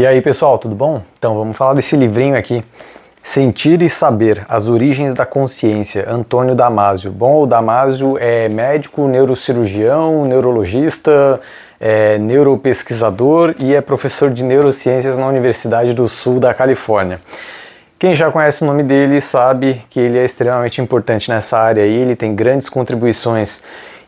E aí pessoal, tudo bom? Então vamos falar desse livrinho aqui, Sentir e Saber, As Origens da Consciência, Antônio Damasio. Bom, o Damasio é médico, neurocirurgião, neurologista, neuropesquisador e é professor de neurociências na Universidade do Sul da Califórnia. Quem já conhece o nome dele sabe que ele é extremamente importante nessa área aí, ele tem grandes contribuições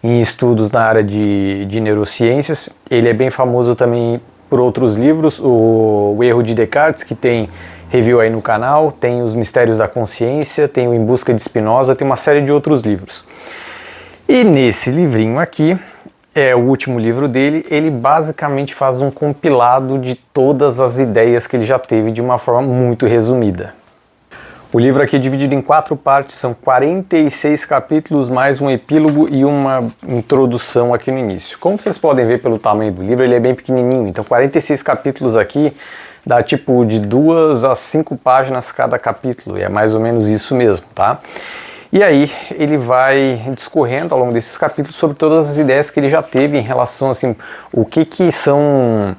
em estudos na área de neurociências. Ele é bem famoso também por outros livros, o Erro de Descartes, que tem review aí no canal, tem Os Mistérios da Consciência, tem o Em Busca de Spinoza, tem uma série de outros livros. E nesse livrinho aqui, é o último livro dele, ele basicamente faz um compilado de todas as ideias que ele já teve de uma forma muito resumida. O livro aqui é dividido em 4 partes, são 46 capítulos, mais um epílogo e uma introdução aqui no início. Como vocês podem ver pelo tamanho do livro, ele é bem pequenininho, então 46 capítulos aqui dá tipo de 2 a 5 páginas cada capítulo, e é mais ou menos isso mesmo, tá? E aí ele vai discorrendo ao longo desses capítulos sobre todas as ideias que ele já teve em relação, assim, o que são...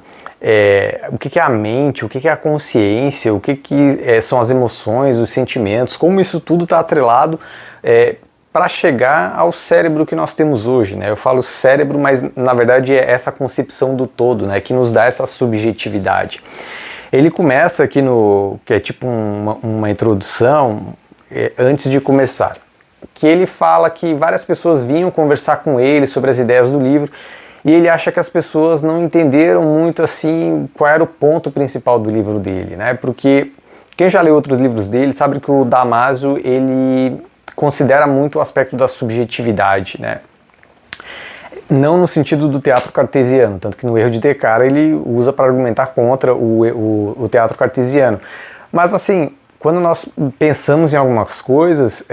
o que é a mente, o que é a consciência, o que são as emoções, os sentimentos, como isso tudo está atrelado para chegar ao cérebro que nós temos hoje, né? Eu falo cérebro, mas na verdade é essa concepção do todo, né, que nos dá essa subjetividade. Ele começa aqui que é tipo uma introdução antes de começar, que ele fala que várias pessoas vinham conversar com ele sobre as ideias do livro, e ele acha que as pessoas não entenderam muito assim qual era o ponto principal do livro dele, né? Porque quem já leu outros livros dele sabe que o Damasio, ele considera muito o aspecto da subjetividade, né? Não no sentido do teatro cartesiano, tanto que no Erro de Descartes ele usa para argumentar contra o teatro cartesiano. Mas assim, quando nós pensamos em algumas coisas,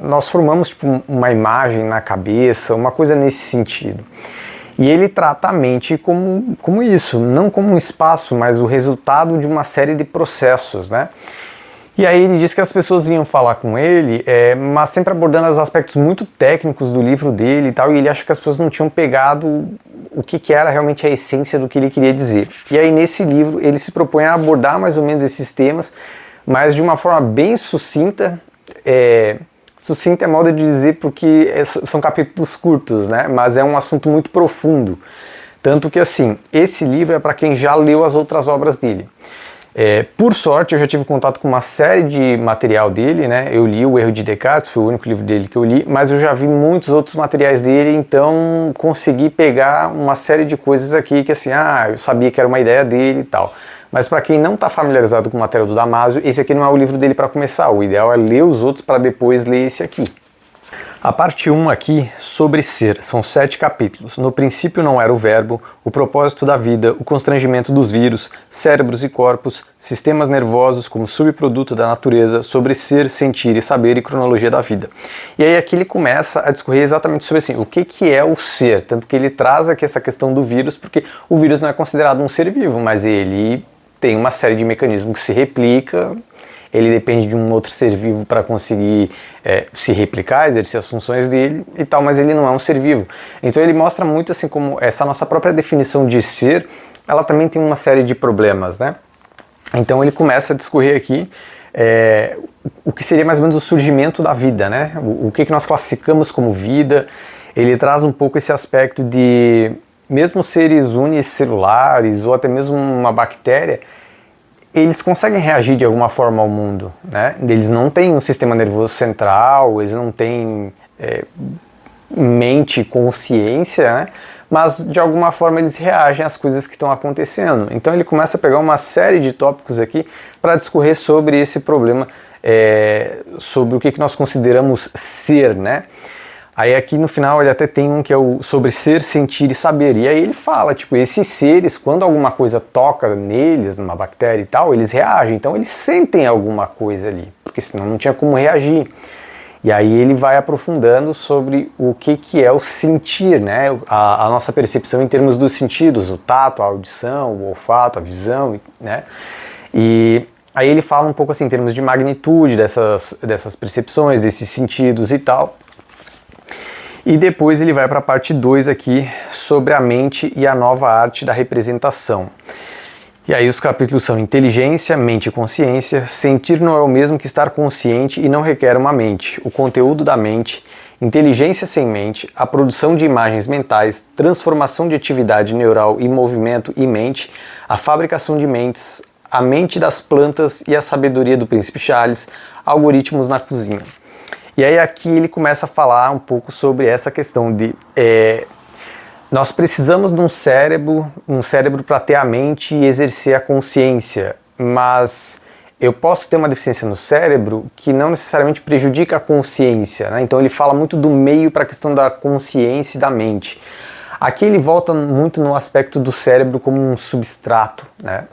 nós formamos tipo, uma imagem na cabeça, uma coisa nesse sentido. E ele trata a mente como isso, não como um espaço, mas o resultado de uma série de processos, né? E aí ele diz que as pessoas vinham falar com ele, mas sempre abordando os aspectos muito técnicos do livro dele e tal, e ele acha que as pessoas não tinham pegado o que era realmente a essência do que ele queria dizer. E aí nesse livro ele se propõe a abordar mais ou menos esses temas, mas de uma forma bem sucinta. Sucinta é modo de dizer porque são capítulos curtos, né? Mas é um assunto muito profundo. Tanto que, assim, esse livro é para quem já leu as outras obras dele. Por sorte, eu já tive contato com uma série de material dele, né? Eu li o Erro de Descartes, foi o único livro dele que eu li, mas eu já vi muitos outros materiais dele, então consegui pegar uma série de coisas aqui que, assim, eu sabia que era uma ideia dele e tal. Mas para quem não está familiarizado com o material do Damasio, esse aqui não é o livro dele para começar. O ideal é ler os outros para depois ler esse aqui. A parte 1 aqui, sobre ser, são 7 capítulos. No princípio não era o verbo, o propósito da vida, o constrangimento dos vírus, cérebros e corpos, sistemas nervosos como subproduto da natureza, sobre ser, sentir e saber e cronologia da vida. E aí aqui ele começa a discorrer exatamente sobre assim, o que é o ser, tanto que ele traz aqui essa questão do vírus, porque o vírus não é considerado um ser vivo, mas ele tem uma série de mecanismos que se replica, ele depende de um outro ser vivo para conseguir se replicar, exercer as funções dele e tal, mas ele não é um ser vivo. Então ele mostra muito assim como essa nossa própria definição de ser, ela também tem uma série de problemas, né? Então ele começa a discorrer aqui o que seria mais ou menos o surgimento da vida, né? O que nós classificamos como vida. Ele traz um pouco esse aspecto de mesmo seres unicelulares ou até mesmo uma bactéria, eles conseguem reagir de alguma forma ao mundo, né? Eles não têm um sistema nervoso central, eles não têm mente, consciência, né? Mas de alguma forma eles reagem às coisas que estão acontecendo. Então ele começa a pegar uma série de tópicos aqui para discorrer sobre esse problema, sobre o que nós consideramos ser, né? Aí aqui no final ele até tem um que é o sobre ser, sentir e saber. E aí ele fala, tipo, esses seres, quando alguma coisa toca neles, numa bactéria e tal, eles reagem. Então eles sentem alguma coisa ali, porque senão não tinha como reagir. E aí ele vai aprofundando sobre o que é o sentir, né? A nossa percepção em termos dos sentidos, o tato, a audição, o olfato, a visão, né? E aí ele fala um pouco assim em termos de magnitude dessas percepções, desses sentidos e tal. E depois ele vai para a parte 2 aqui, sobre a mente e a nova arte da representação. E aí os capítulos são inteligência, mente e consciência, sentir não é o mesmo que estar consciente e não requer uma mente, o conteúdo da mente, inteligência sem mente, a produção de imagens mentais, transformação de atividade neural e movimento e mente, a fabricação de mentes, a mente das plantas e a sabedoria do Príncipe Charles, algoritmos na cozinha. E aí aqui ele começa a falar um pouco sobre essa questão de nós precisamos de um cérebro para ter a mente e exercer a consciência, mas eu posso ter uma deficiência no cérebro que não necessariamente prejudica a consciência, né? Então ele fala muito do meio para a questão da consciência e da mente. Aqui ele volta muito no aspecto do cérebro como um substrato, né?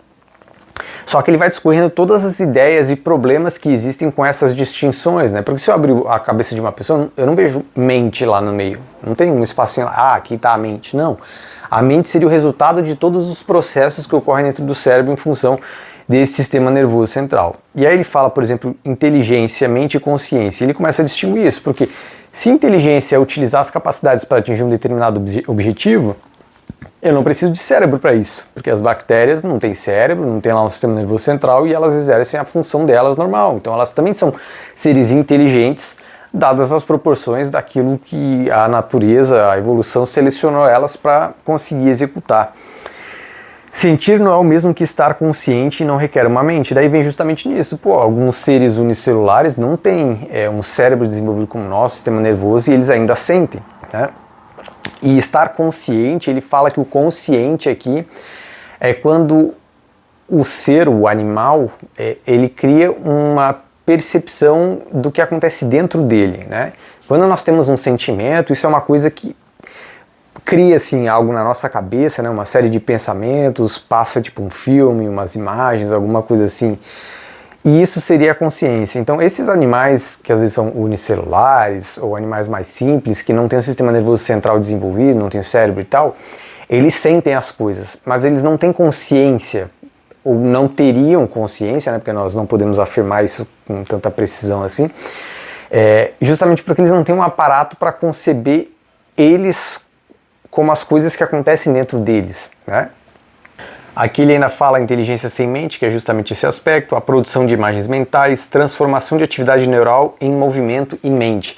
Só que ele vai discorrendo todas as ideias e problemas que existem com essas distinções, né? Porque se eu abrir a cabeça de uma pessoa, eu não vejo mente lá no meio. Não tem um espacinho lá, aqui está a mente. Não. A mente seria o resultado de todos os processos que ocorrem dentro do cérebro em função desse sistema nervoso central. E aí ele fala, por exemplo, inteligência, mente e consciência. Ele começa a distinguir isso, porque se inteligência é utilizar as capacidades para atingir um determinado objetivo, eu não preciso de cérebro para isso, porque as bactérias não têm cérebro, não tem lá um sistema nervoso central e elas exercem a função delas normal. Então elas também são seres inteligentes, dadas as proporções daquilo que a natureza, a evolução selecionou elas para conseguir executar. Sentir não é o mesmo que estar consciente e não requer uma mente. Daí vem justamente nisso. Pô, alguns seres unicelulares não têm um cérebro desenvolvido como o nosso, sistema nervoso, e eles ainda sentem, né? E estar consciente, ele fala que o consciente aqui é quando o ser, o animal, ele cria uma percepção do que acontece dentro dele, né? Quando nós temos um sentimento, isso é uma coisa que cria assim algo na nossa cabeça, né? Uma série de pensamentos, passa tipo um filme, umas imagens, alguma coisa assim. E isso seria a consciência. Então esses animais que às vezes são unicelulares ou animais mais simples, que não têm o sistema nervoso central desenvolvido, não têm o cérebro e tal, eles sentem as coisas, mas eles não têm consciência, ou não teriam consciência, né, porque nós não podemos afirmar isso com tanta precisão assim, justamente porque eles não têm um aparato para conceber eles como as coisas que acontecem dentro deles, né? Aqui ele ainda fala inteligência sem mente, que é justamente esse aspecto, a produção de imagens mentais, transformação de atividade neural em movimento e mente.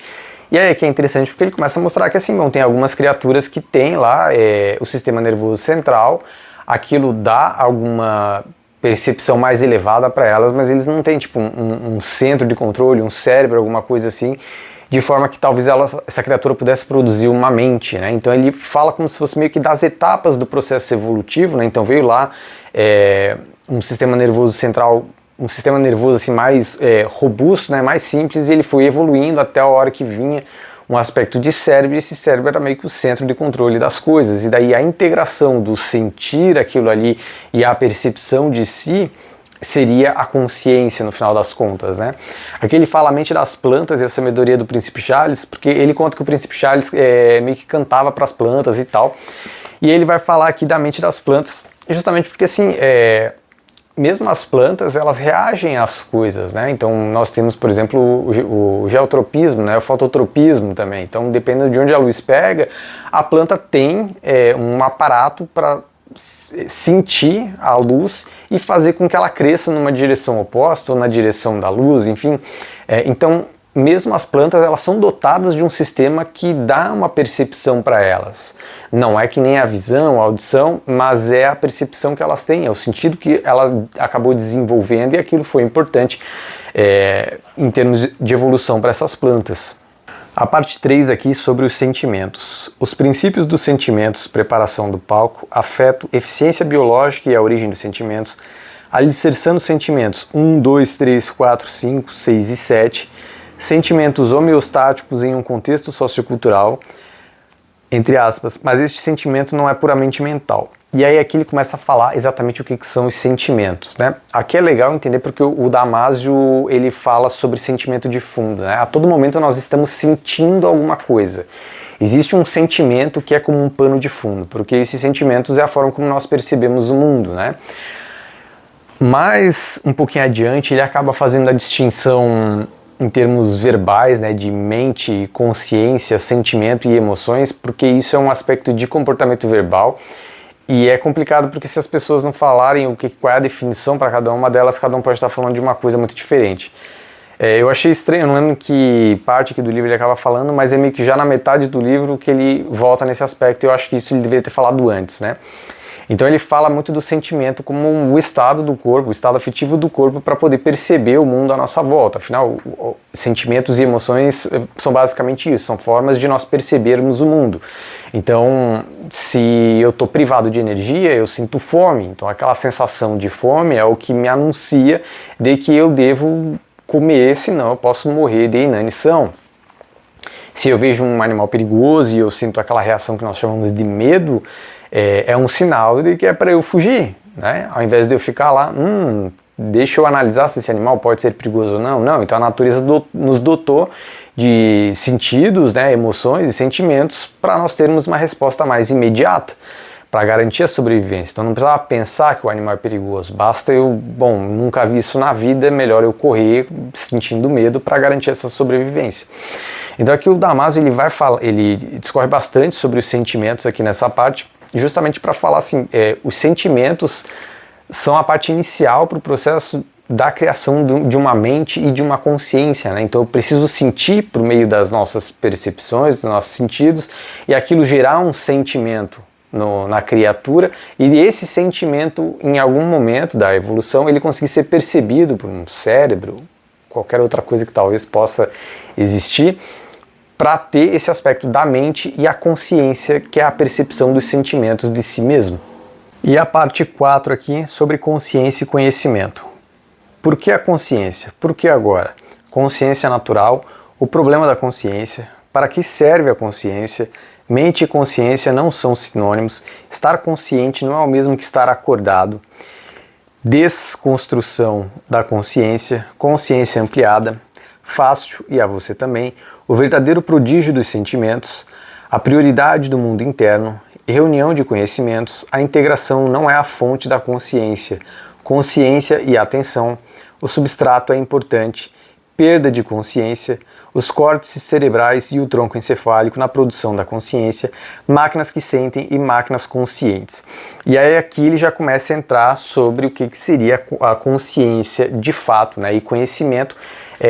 E aí que é interessante porque ele começa a mostrar que assim, tem algumas criaturas que têm lá o sistema nervoso central, aquilo dá alguma percepção mais elevada para elas, mas eles não têm tipo um centro de controle, um cérebro, alguma coisa assim, de forma que talvez essa criatura pudesse produzir uma mente, né? Então ele fala como se fosse meio que das etapas do processo evolutivo, né? Então veio lá um sistema nervoso central, um sistema nervoso assim mais robusto, né? Mais simples, e ele foi evoluindo até a hora que vinha um aspecto de cérebro, e esse cérebro era meio que o centro de controle das coisas, e daí a integração do sentir aquilo ali e a percepção de si seria a consciência no final das contas, né? Aqui ele fala a mente das plantas e a sabedoria do Príncipe Charles, porque ele conta que o Príncipe Charles meio que cantava para as plantas e tal, e ele vai falar aqui da mente das plantas, justamente porque assim, mesmo as plantas, elas reagem às coisas, né? Então nós temos, por exemplo, o geotropismo, né? O fototropismo também. Então, dependendo de onde a luz pega, a planta tem um aparato para sentir a luz e fazer com que ela cresça numa direção oposta ou na direção da luz, enfim. Então, mesmo as plantas, elas são dotadas de um sistema que dá uma percepção para elas. Não é que nem a visão, a audição, mas é a percepção que elas têm, é o sentido que ela acabou desenvolvendo, e aquilo foi importante em termos de evolução para essas plantas. A parte 3 aqui sobre os sentimentos. Os princípios dos sentimentos, preparação do palco, afeto, eficiência biológica e a origem dos sentimentos, alicerçando os sentimentos 1, 2, 3, 4, 5, 6 e 7, sentimentos homeostáticos em um contexto sociocultural, entre aspas, mas este sentimento não é puramente mental. E aí aqui ele começa a falar exatamente o que são os sentimentos, né? Aqui é legal entender porque o Damasio, ele fala sobre sentimento de fundo, né? A todo momento nós estamos sentindo alguma coisa. Existe um sentimento que é como um pano de fundo, porque esses sentimentos é a forma como nós percebemos o mundo, né? Mas um pouquinho adiante ele acaba fazendo a distinção em termos verbais, né, de mente, consciência, sentimento e emoções, porque isso é um aspecto de comportamento verbal E é complicado porque se as pessoas não falarem qual é a definição para cada uma delas, cada um pode estar falando de uma coisa muito diferente. Eu achei estranho, eu não lembro que parte aqui do livro ele acaba falando, mas é meio que já na metade do livro que ele volta nesse aspecto, e eu acho que isso ele deveria ter falado antes, né? Então ele fala muito do sentimento como o estado do corpo, o estado afetivo do corpo para poder perceber o mundo à nossa volta. Afinal, sentimentos e emoções são basicamente isso, são formas de nós percebermos o mundo. Então, se eu estou privado de energia, eu sinto fome. Então aquela sensação de fome é o que me anuncia de que eu devo comer, senão eu posso morrer de inanição. Se eu vejo um animal perigoso e eu sinto aquela reação que nós chamamos de medo, é um sinal de que é para eu fugir, né? Ao invés de eu ficar lá, deixa eu analisar se esse animal pode ser perigoso ou não. Não, então a natureza nos dotou de sentidos, né, emoções e sentimentos para nós termos uma resposta mais imediata, para garantir a sobrevivência. Então não precisava pensar que o animal é perigoso, basta nunca vi isso na vida, é melhor eu correr sentindo medo para garantir essa sobrevivência. Então aqui o Damasio ele discorre bastante sobre os sentimentos aqui nessa parte, justamente para falar assim, os sentimentos são a parte inicial para o processo da criação de uma mente e de uma consciência, né? Então eu preciso sentir por meio das nossas percepções, dos nossos sentidos, e aquilo gerar um sentimento na criatura, e esse sentimento em algum momento da evolução ele conseguir ser percebido por um cérebro, qualquer outra coisa que talvez possa existir, para ter esse aspecto da mente e a consciência, que é a percepção dos sentimentos de si mesmo. E a parte 4 aqui sobre consciência e conhecimento. Por que a consciência? Por que agora? Consciência natural, o problema da consciência, para que serve a consciência, mente e consciência não são sinônimos, estar consciente não é o mesmo que estar acordado, desconstrução da consciência, consciência ampliada, fácil, e a você também, o verdadeiro prodígio dos sentimentos, a prioridade do mundo interno, reunião de conhecimentos, a integração não é a fonte da consciência, consciência e atenção, o substrato é importante, perda de consciência, os córtices cerebrais e o tronco encefálico na produção da consciência, máquinas que sentem e máquinas conscientes. E aí aqui ele já começa a entrar sobre o que seria a consciência de fato, né? E conhecimento,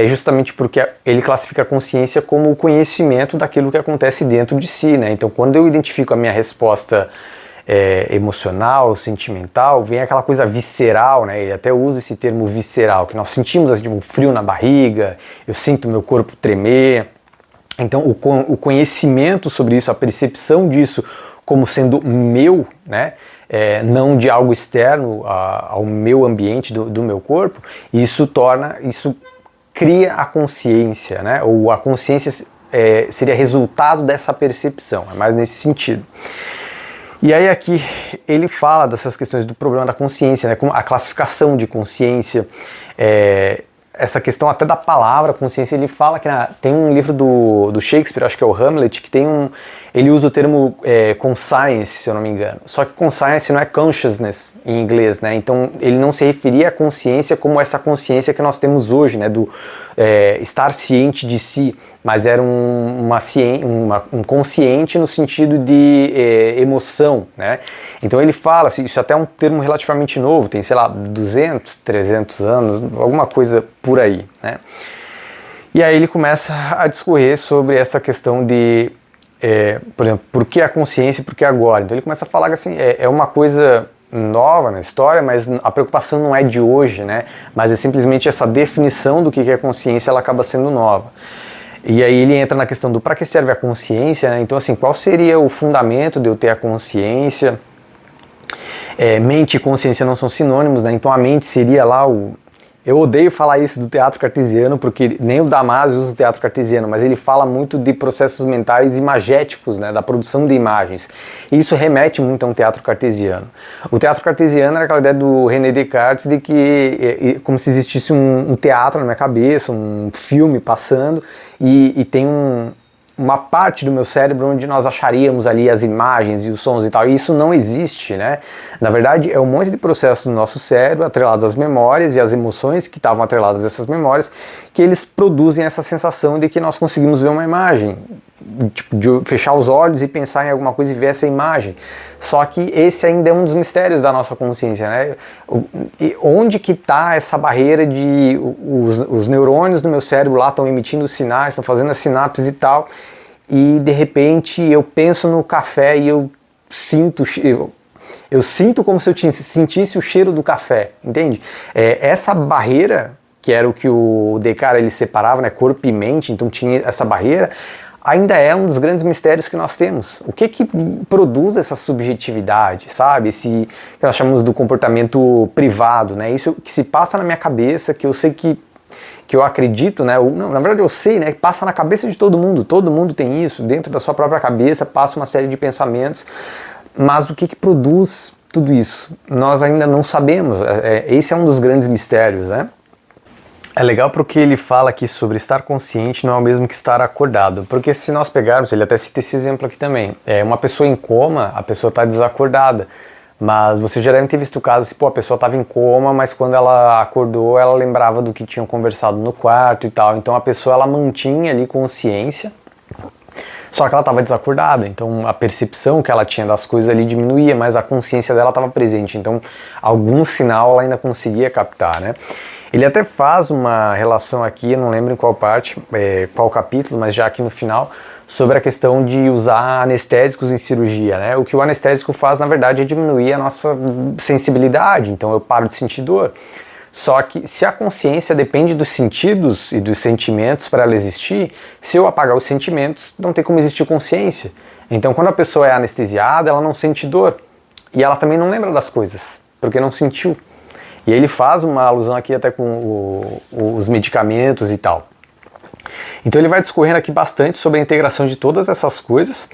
justamente porque ele classifica a consciência como o conhecimento daquilo que acontece dentro de si, né? Então quando eu identifico a minha resposta emocional, sentimental, vem aquela coisa visceral, né? Ele até usa esse termo visceral, que nós sentimos assim, um frio na barriga, eu sinto meu corpo tremer. Então o conhecimento sobre isso, a percepção disso como sendo meu, né? Não de algo externo ao meu ambiente, do meu corpo, isso cria a consciência, né? Ou a consciência seria resultado dessa percepção, é mais nesse sentido. E aí aqui ele fala dessas questões do problema da consciência, né, como a classificação de consciência, essa questão até da palavra consciência. Ele fala que tem um livro do Shakespeare, acho que é o Hamlet, que ele usa o termo conscience, se eu não me engano. Só que conscience não é consciousness em inglês, né? Então ele não se referia à consciência como essa consciência que nós temos hoje, né? Do estar ciente de si, mas era um consciente no sentido de emoção, né? Então ele fala, assim, isso até é um termo relativamente novo, tem, sei lá, 200, 300 anos, alguma coisa por aí, né? E aí ele começa a discorrer sobre essa questão de, por exemplo, por que a consciência e por que agora? Então ele começa a falar que assim, é uma coisa nova na história, mas a preocupação não é de hoje, né? Mas é simplesmente essa definição do que é consciência, ela acaba sendo nova. E aí ele entra na questão do para que serve a consciência, né? Então assim, qual seria o fundamento de eu ter a consciência? Mente e consciência não são sinônimos, né? Então a mente seria lá eu odeio falar isso do teatro cartesiano, porque nem o Damasio usa o teatro cartesiano, mas ele fala muito de processos mentais imagéticos, né, da produção de imagens. E isso remete muito a um teatro cartesiano. O teatro cartesiano era aquela ideia do René Descartes de que como se existisse um teatro na minha cabeça, um filme passando, e tem uma parte do meu cérebro onde nós acharíamos ali as imagens e os sons e tal, e isso não existe, né? Na verdade, é um monte de processos no nosso cérebro atrelados às memórias e às emoções que estavam atreladas a essas memórias, que eles produzem essa sensação de que nós conseguimos ver uma imagem. tipo, de fechar os olhos e pensar em alguma coisa e ver essa imagem. Só que esse ainda é um dos mistérios da nossa consciência, né? Onde que está essa barreira de os neurônios do meu cérebro lá estão emitindo sinais, estão fazendo as sinapses e tal, e de repente eu penso no café e eu sinto como se eu sentisse o cheiro do café, entende? Essa barreira, que era o que o Descartes ele separava, né, corpo e mente, então tinha essa barreira, ainda é um dos grandes mistérios que nós temos. O que produz essa subjetividade, sabe? Esse que nós chamamos do comportamento privado, né? Isso que se passa na minha cabeça, que eu sei que eu acredito, né? Não, na verdade eu sei, né? Passa na cabeça de todo mundo tem isso, dentro da sua própria cabeça, passa uma série de pensamentos, mas o que produz tudo isso? Nós ainda não sabemos. Esse é um dos grandes mistérios, né? É legal porque ele fala aqui sobre estar consciente não é o mesmo que estar acordado, porque se nós pegarmos, ele até cita esse exemplo aqui também, uma pessoa em coma, a pessoa está desacordada, mas você já deve ter visto o caso, assim, pô, a pessoa estava em coma, mas quando ela acordou, ela lembrava do que tinham conversado no quarto e tal, então a pessoa ela mantinha ali consciência, só que ela estava desacordada, então a percepção que ela tinha das coisas ali diminuía, mas a consciência dela estava presente, então algum sinal ela ainda conseguia captar, né? Ele até faz uma relação aqui, eu não lembro em qual parte, qual capítulo, mas já aqui no final, sobre a questão de usar anestésicos em cirurgia, né? O que o anestésico faz, na verdade, é diminuir a nossa sensibilidade, então eu paro de sentir dor. Só que se a consciência depende dos sentidos e dos sentimentos para ela existir, se eu apagar os sentimentos, não tem como existir consciência. Então quando a pessoa é anestesiada, ela não sente dor. E ela também não lembra das coisas, porque não sentiu. E ele faz uma alusão aqui até com os medicamentos e tal. Então ele vai discorrendo aqui bastante sobre a integração de todas essas coisas.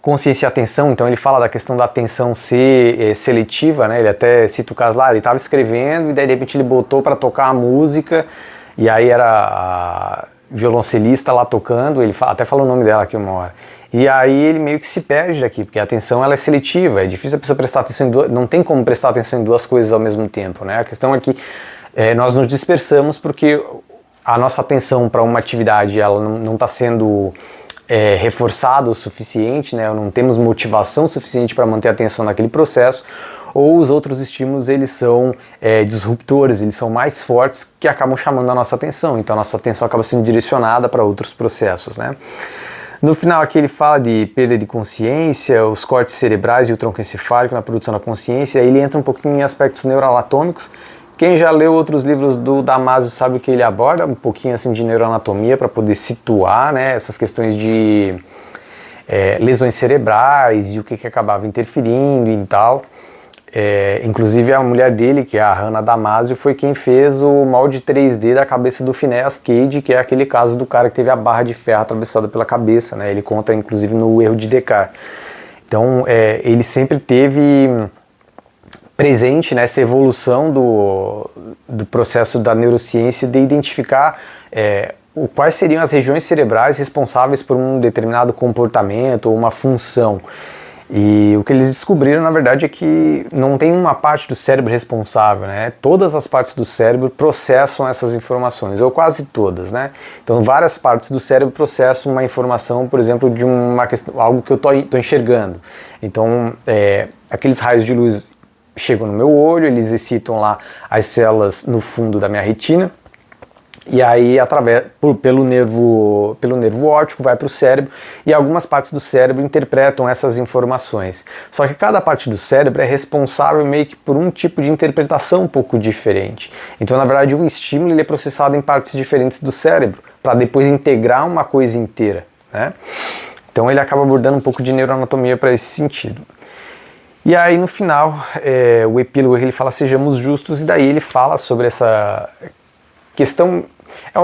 Consciência e atenção, então ele fala da questão da atenção ser seletiva, né? Ele até cita o caso lá, ele estava escrevendo e daí de repente ele botou para tocar a música e aí era a violoncelista lá tocando, ele até fala o nome dela aqui uma hora. E aí ele meio que se perde aqui, porque a atenção ela é seletiva, é difícil a pessoa prestar atenção não tem como prestar atenção em duas coisas ao mesmo tempo, né? A questão é que nós nos dispersamos porque a nossa atenção para uma atividade ela não está sendo reforçada o suficiente, né? Não temos motivação suficiente para manter a atenção naquele processo, ou os outros estímulos eles são disruptores, eles são mais fortes que acabam chamando a nossa atenção, então a nossa atenção acaba sendo direcionada para outros processos, né? No final aqui ele fala de perda de consciência, os cortes cerebrais e o tronco encefálico na produção da consciência, aí ele entra um pouquinho em aspectos neuroanatômicos. Quem já leu outros livros do Damasio sabe que ele aborda um pouquinho assim de neuroanatomia para poder situar, né, essas questões de lesões cerebrais e o que acabava interferindo e tal. Inclusive a mulher dele, que é a Hannah Damasio, foi quem fez o molde 3D da cabeça do Phineas Cage, que é aquele caso do cara que teve a barra de ferro atravessada pela cabeça, né? Ele conta inclusive no Erro de Descartes. Então ele sempre teve presente nessa evolução do processo da neurociência de identificar quais seriam as regiões cerebrais responsáveis por um determinado comportamento ou uma função. E o que eles descobriram, na verdade, é que não tem uma parte do cérebro responsável, né? Todas as partes do cérebro processam essas informações, ou quase todas, né? Então, várias partes do cérebro processam uma informação, por exemplo, de uma questão, algo que eu estou enxergando. Então, aqueles raios de luz chegam no meu olho, eles excitam lá as células no fundo da minha retina, e aí pelo nervo óptico vai para o cérebro e algumas partes do cérebro interpretam essas informações. Só que cada parte do cérebro é responsável meio que por um tipo de interpretação um pouco diferente. Então, na verdade, o estímulo ele é processado em partes diferentes do cérebro para depois integrar uma coisa inteira, né? Então ele acaba abordando um pouco de neuroanatomia para esse sentido. E aí no final, o epílogo ele fala sejamos justos, e daí ele fala sobre essa questão.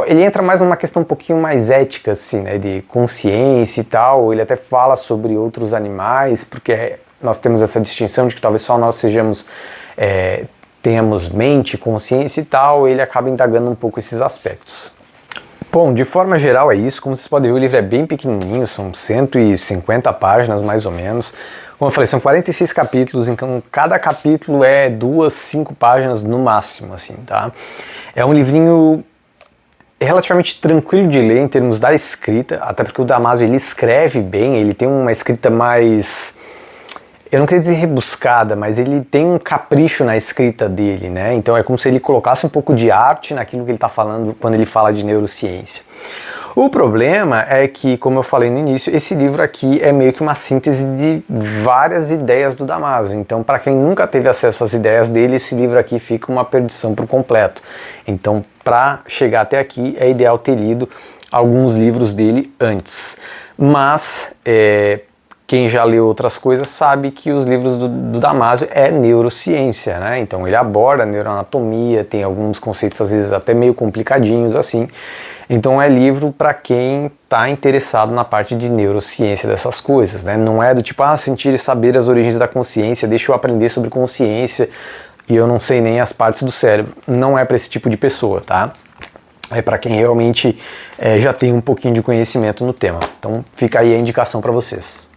Ele entra mais numa questão um pouquinho mais ética, assim, né, de consciência e tal. Ele até fala sobre outros animais, porque nós temos essa distinção de que talvez só nós tenhamos mente, consciência e tal. Ele acaba indagando um pouco esses aspectos. Bom, de forma geral é isso. Como vocês podem ver, o livro é bem pequenininho, são 150 páginas mais ou menos. Como eu falei, são 46 capítulos, então cada capítulo é 2, 5 páginas no máximo, assim, tá? É um livrinho relativamente tranquilo de ler em termos da escrita, até porque o Damasio ele escreve bem, ele tem uma escrita mais, eu não queria dizer rebuscada, mas ele tem um capricho na escrita dele, né? Então é como se ele colocasse um pouco de arte naquilo que ele está falando quando ele fala de neurociência. O problema é que, como eu falei no início, esse livro aqui é meio que uma síntese de várias ideias do Damasio. Então, para quem nunca teve acesso às ideias dele, esse livro aqui fica uma perdição por completo. Então, para chegar até aqui, é ideal ter lido alguns livros dele antes. Mas, quem já leu outras coisas sabe que os livros do Damasio é neurociência, né? Então ele aborda a neuroanatomia, tem alguns conceitos às vezes até meio complicadinhos assim. Então é livro para quem está interessado na parte de neurociência dessas coisas, né? Não é do tipo, sentir e saber as origens da consciência, deixa eu aprender sobre consciência e eu não sei nem as partes do cérebro. Não é para esse tipo de pessoa, tá? É para quem realmente já tem um pouquinho de conhecimento no tema. Então fica aí a indicação para vocês.